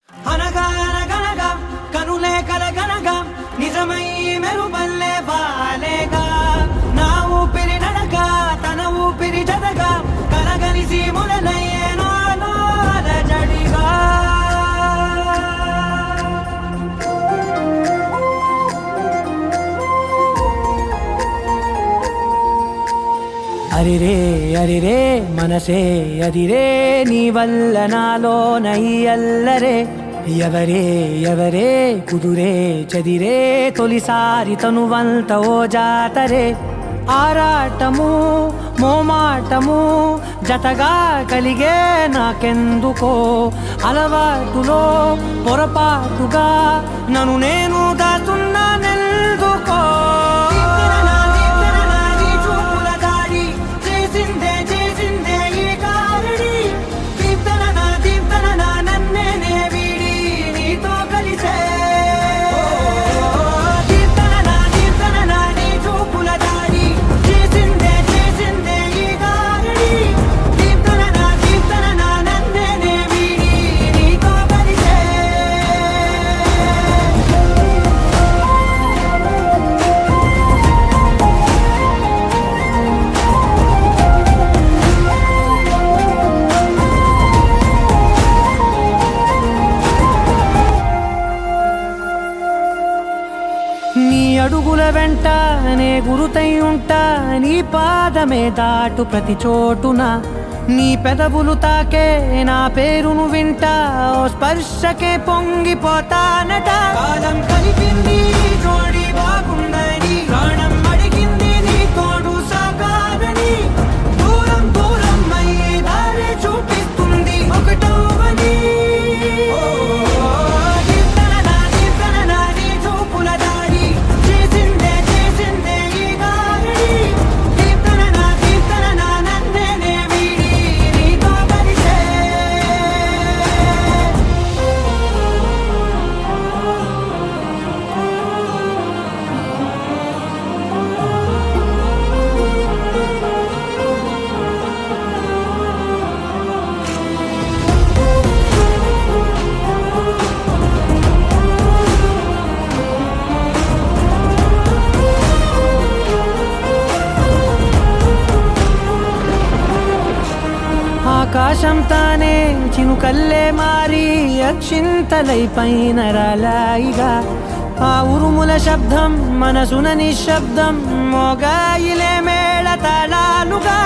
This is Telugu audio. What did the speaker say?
అనగా అనగనగా కనులే కలగనగా నిజమై మెరుపల్లే వాలేగా నా ఊపిరి నడక తన ఊపిరి జతగా కలగలిసి మొదలయ్యేనో అలజడిగా అరిరే అరిరే మనసే అరిరే నీ వల్ల నాలో నయ్యల్లరే ఎవరే ఎవరే కుదురే చదిరే తొలిసారి తనువంత ఓ జాతరే ఆరాటము మోమాటము జతగా కలిగే నాకెందుకో అలవాటులో పొరపాటుగా నన్ను నేను దాస్తున్నానెందుకో నీ అడుగుల వెంట నే గురుతై ఉంటా నీ పాదమే దాటు ప్రతి చోటున నీ పెదవులు తాకే నా పేరును వింటా ఓ స్పర్శకే పొంగిపోతానట కాలం కలిపింది జోడి బాగుందని ప్రాణం అడిగింది నీ తోడు సాగాలని దూరం దూరం అయ్యి దారి చూపిస్తుంది ఒకటవని ఆకాశం తానే చినుకల్లే మారి అక్షింతలై పైన రాలాయిగా ఆ ఉరుముల శబ్దం మనసున నిశ్శబ్దం మోగాయిలే మేళ తాళాలుగా